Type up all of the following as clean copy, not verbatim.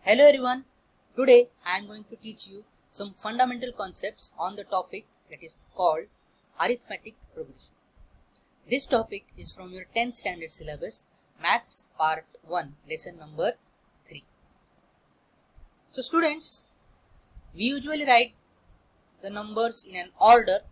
Hello everyone, today I am going to teach you some fundamental concepts on the topic that is called arithmetic progression. This topic is from your 10th standard syllabus, Maths Part 1, lesson number 3. So students, we usually write the numbers in an order,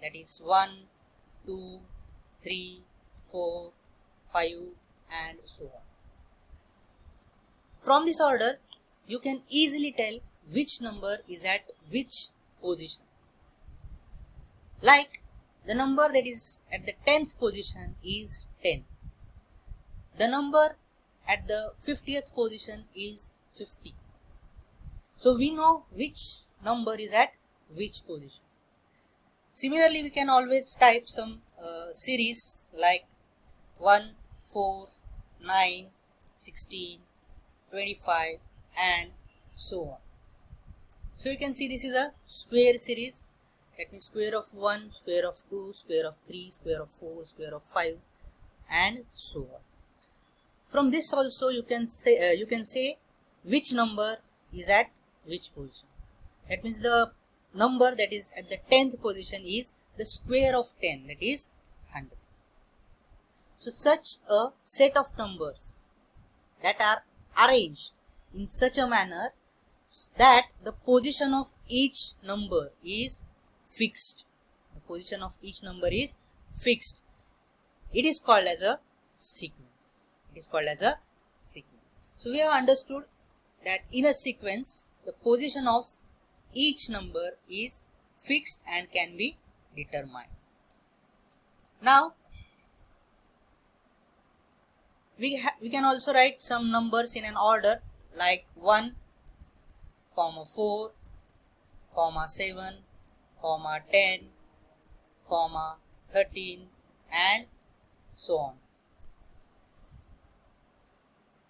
that is 1, 2, 3, 4, 5 and so on. From this order, you can easily tell which number is at which position. Like the number that is at the 10th position is 10. The number at the 50th position is 50. So we know which number is at which position. Similarly, we can always type some series like 1, 4, 9, 16, 25 and so on. So you can see this is a square series. That means square of 1, square of 2, square of 3, square of 4, square of 5 and so on. From this also you can say which number is at which position. That means the number that is at the 10th position is the square of 10, that is 100. So such a set of numbers that are arranged in such a manner that the position of each number is fixed. The position of each number is fixed. It is called as a sequence. It is called as a sequence. So we have understood that in a sequence, the position of each number is fixed and can be determined. Now, we can also write some numbers in an order like 1, 4, 7, 10, 13 and so on.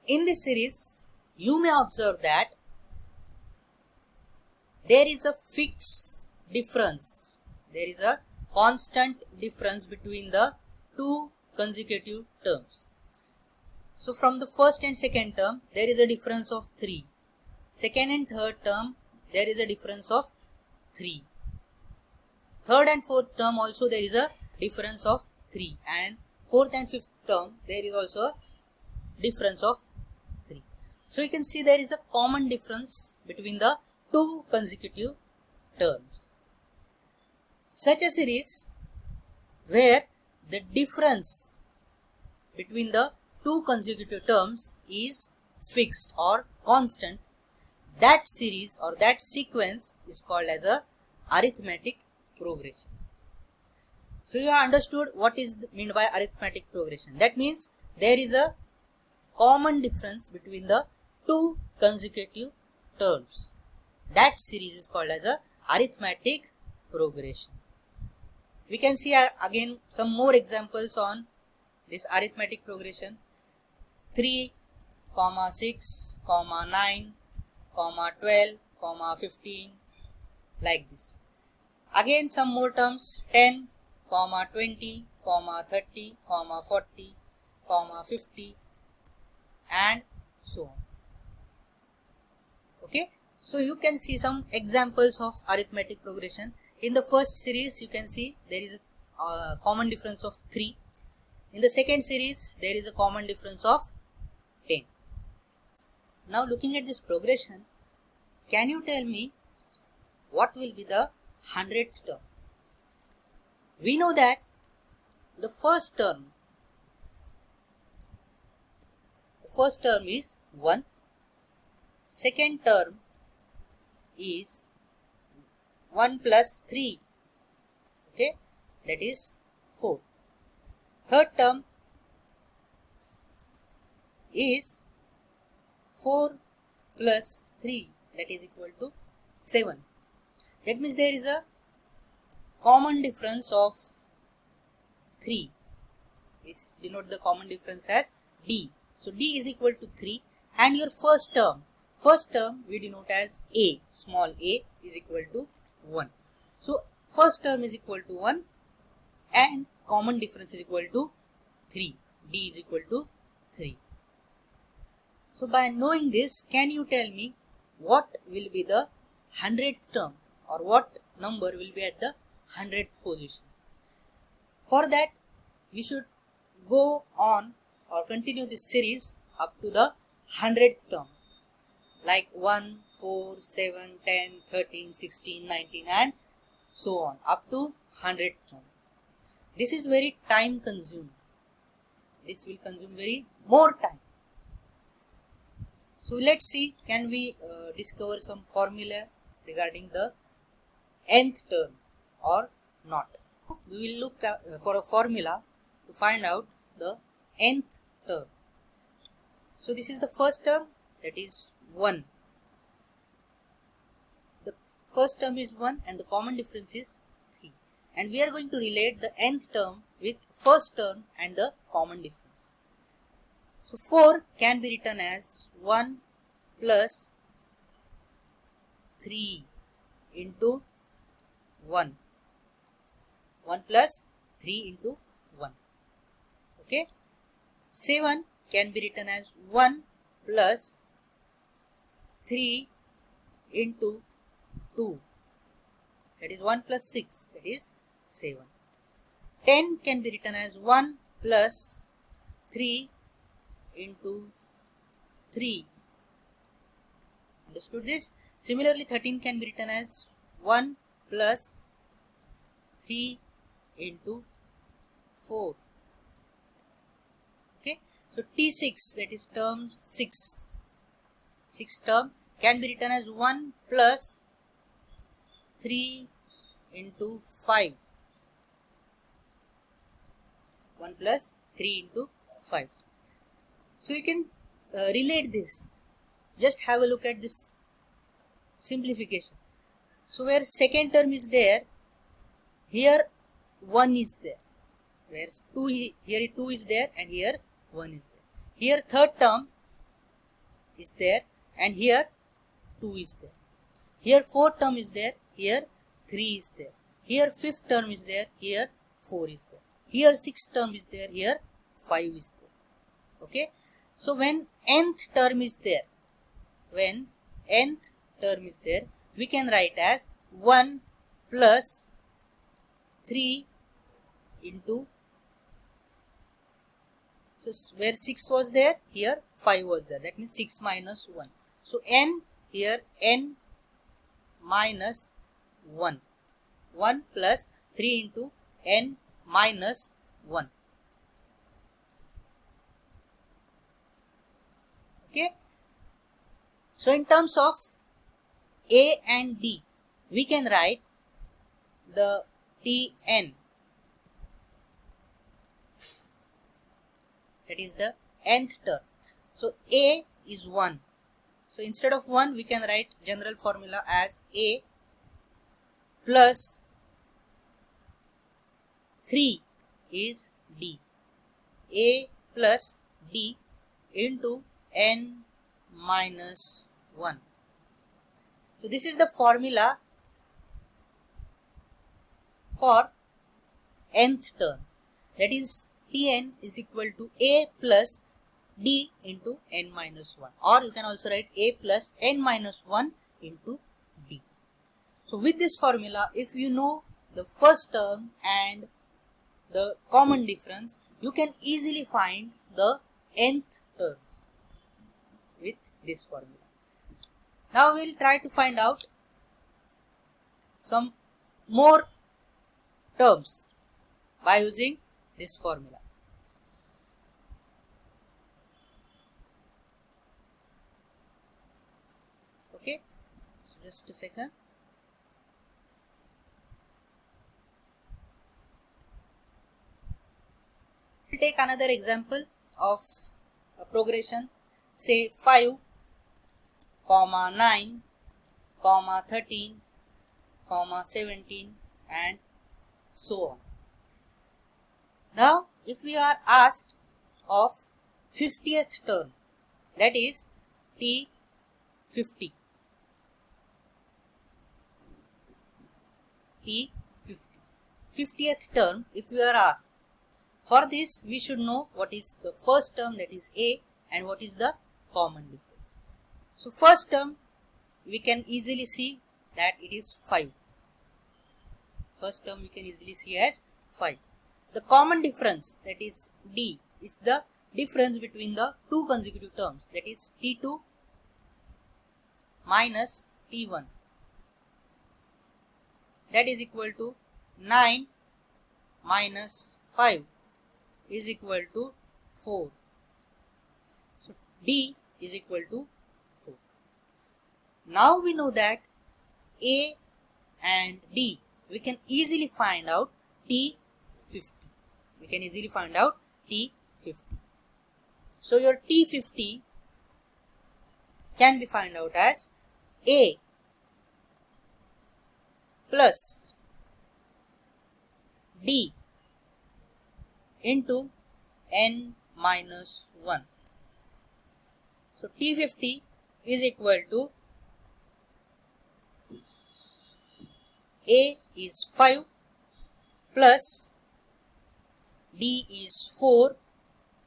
In this series, you may observe that there is a fixed difference. There is a constant difference between the two consecutive terms. So from the first and second term, there is a difference of 3. Second and third term, there is a difference of 3. Third and fourth term also there is a difference of 3. And fourth and fifth term, there is also a difference of 3. So you can see there is a common difference between the two consecutive terms. Such a series where the difference between the two consecutive terms is fixed or constant, that series or that sequence is called as a arithmetic progression. So you have understood what is meant by arithmetic progression. That means there is a common difference between the two consecutive terms. That series is called as a arithmetic progression. We can see again some more examples on this arithmetic progression. 3, 6, 9, 12, 15, like this. Again some more terms, 10, 20, 30, 40, 50 and so on. Okay, so you can see some examples of arithmetic progression. In the first series you can see there is a common difference of 3. In the second series there is a common difference of 10. Now looking at this progression, can you tell me what will be the 100th term? We know that the first term is 1, second term is 1 plus 3, okay, that is 4. Third term is 4 plus 3, that is equal to 7. That means there is a common difference of 3. We denote the common difference as D. So D is equal to 3 and your first term we denote as A, small a is equal to 1. So first term is equal to 1 and common difference is equal to 3. D is equal to 3. So by knowing this, can you tell me what will be the 100th term, or what number will be at the 100th position? For that, we should go on or continue this series up to the 100th term, like 1, 4, 7, 10, 13, 16, 19 and so on up to 100th term. This is very time consuming. This will consume very more time. So let's see, can we discover some formula regarding the nth term or not. We will look for a formula to find out the nth term. So this is the first term, that is 1. The first term is 1 and the common difference is 3. And we are going to relate the nth term with first term and the common difference. So 4 can be written as 1 plus 3 into 1. 1 plus 3 into 1. Okay. 7 can be written as 1 plus 3 into 2. That is 1 plus 6. That is 7. 10 can be written as 1 plus 3 into 3. Understood this? Similarly, 13 can be written as 1 plus 3 into 4. Okay. So T6, that is term 6. 6th term can be written as 1 plus 3 into 5. 1 plus 3 into 5. So you can relate this. Just have a look at this simplification. So where second term is there, here 1 is there. Where 2, here 2 is there and here 1 is there. Here third term is there and here 2 is there. Here fourth term is there, here 3 is there. Here fifth term is there, here 4 is there. Here sixth term is there, here 5 is there. Okay. So when nth term is there, we can write as 1 plus 3 into, so where 6 was there, here 5 was there. That means 6 minus 1. So n, here n minus 1. 1 plus 3 into n minus 1. Okay. So in terms of A and D, we can write the Tn, that is the nth term. So A is 1. So instead of 1, we can write general formula as A plus 3 is D. A plus D into n minus 1. So this is the formula for nth term. That is Tn is equal to A plus D into n minus 1. Or you can also write A plus n minus 1 into D. So with this formula, if you know the first term and the common difference, you can easily find the nth term with this formula. Now we will try to find out some more terms by using this formula. Okay, so just a second. We'll take another example of a progression, say 5, 9, 13, 17 and so on. Now if we are asked of 50th term, that is T50. T50. 50th term, if we are asked, for this we should know what is the first term, that is A, and what is the common difference. So first term we can easily see that it is 5. First term we can easily see as 5. The common difference, that is D, is the difference between the two consecutive terms, that is T2 minus T1, that is equal to 9 minus 5 is equal to 4. So D is equal to 4. Now we know that A and D, we can easily find out T50. We can easily find out T50. So your T50 can be found out as A plus D into n minus 1. So T50 is equal to A is 5 plus D is 4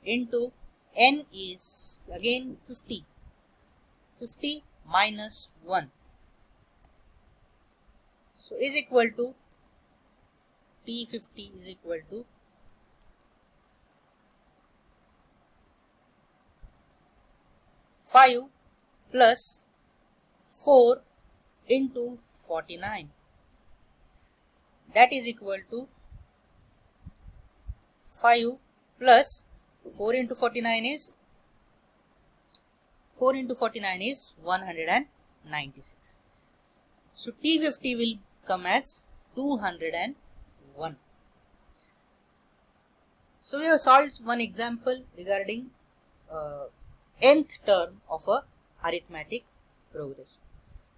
into n is again 50. 50 minus 1. So is equal to T50 is equal to 5 plus 4 into 49. That is equal to 5 plus 4 into 49 is 196. So T50 will come as 201. So we have solved one example regarding nth term of a arithmetic progression.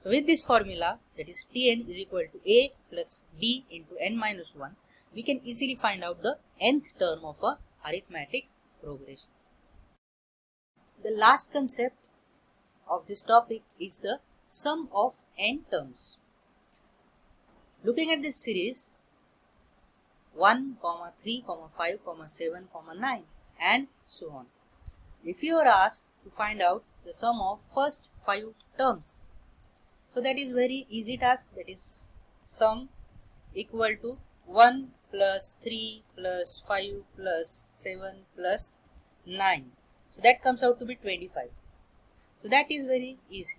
So with this formula, that is Tn is equal to A plus D into n minus 1, we can easily find out the nth term of a arithmetic progression. The last concept of this topic is the sum of n terms. Looking at this series 1, 3, 5, 7, 9 and so on. If you are asked to find out the sum of first 5 terms, so that is very easy task, that is sum equal to 1 plus 3 plus 5 plus 7 plus 9. So that comes out to be 25. So that is very easy.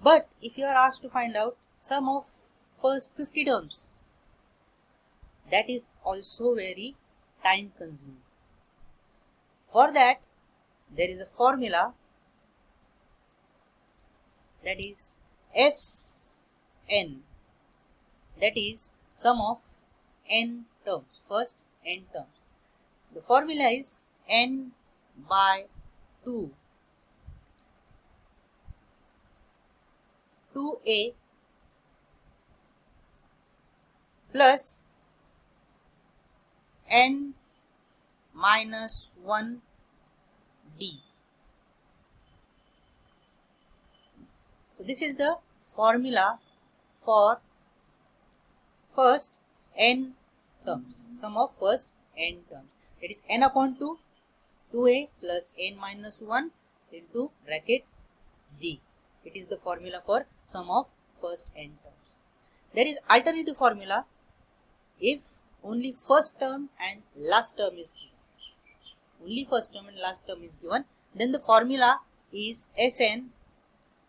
But if you are asked to find out sum of first 50 terms, that is also very time consuming. For that, there is a formula, that is Sn, that is sum of n terms, first n terms. The formula is n by 2, 2a plus n minus 1 d. So this is the formula for first n terms, sum of first n terms. That is n upon 2, 2a plus n minus 1 into bracket d. It is the formula for sum of first n terms. There is alternative formula if only first term and last term is given. Only first term and last term is given, then the formula is Sn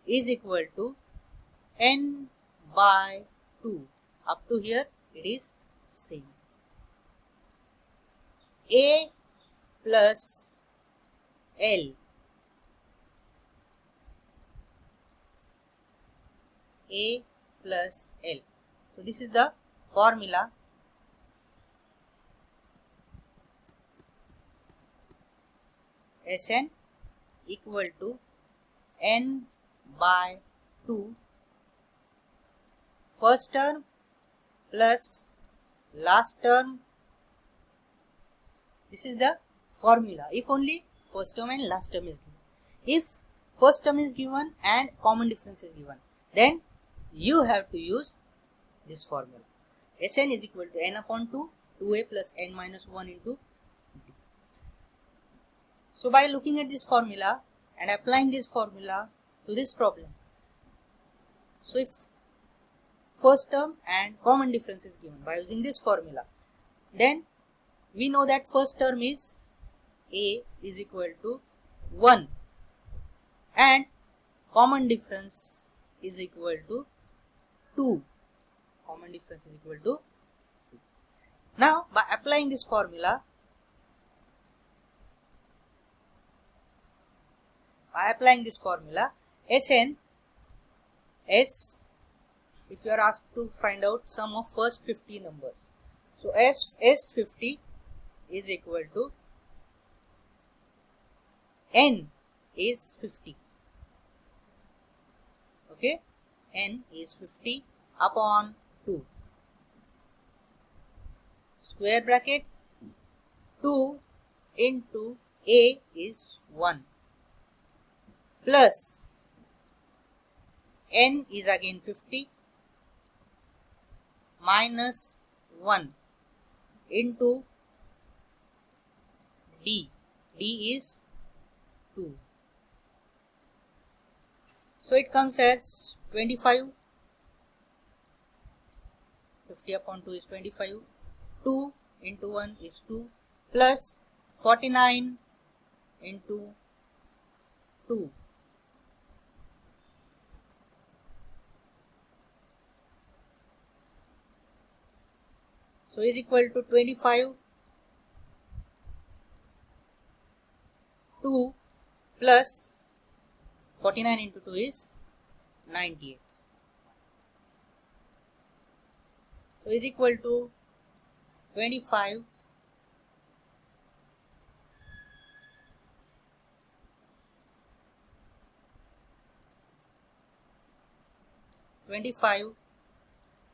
is equal to n by 2. Up to here it is same. A plus L, A plus L. So this is the formula. Sn equal to n by 2 first term plus last term. This is the formula if only first term and last term is given. If first term is given and common difference is given, then you have to use this formula. Sn is equal to n upon 2, 2a plus n minus 1 into d. So by looking at this formula, and applying this formula to this problem. So if first term and common difference is given by using this formula, then we know that first term is a is equal to 1 and common difference is equal to 2. Common difference is equal to 2. Now by applying this formula, Sn, S, if you are asked to find out sum of first 50 numbers, so S50 is equal to N is 50. Okay, N is 50 upon 2. Square bracket 2 into A is 1 plus N is again 50 minus 1 into D. D is 2. So it comes as 25. 50 upon 2 is 25. 2 into 1 is 2 plus 49 into 2. So is equal to 25. 2 plus 49 into 2 is 98. So is equal to 25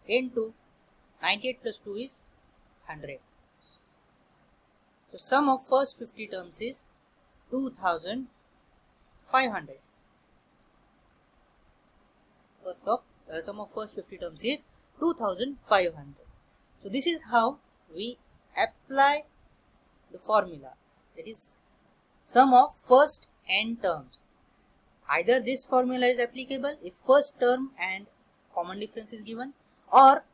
into 98 plus 2 is 100. So sum of first 50 terms is 2500. Sum of first 50 terms is 2500. So this is how we apply the formula, that is sum of first n terms. Either this formula is applicable if first term and common difference is given, or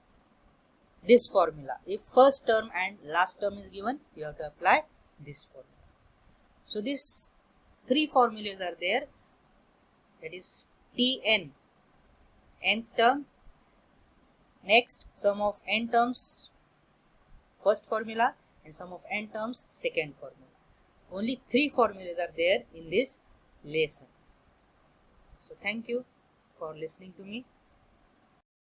this formula if first term and last term is given, you have to apply this formula. So these three formulas are there, that is Tn, nth term, next sum of n terms, first formula, and sum of n terms, second formula. Only three formulas are there in this lesson. So thank you for listening to me.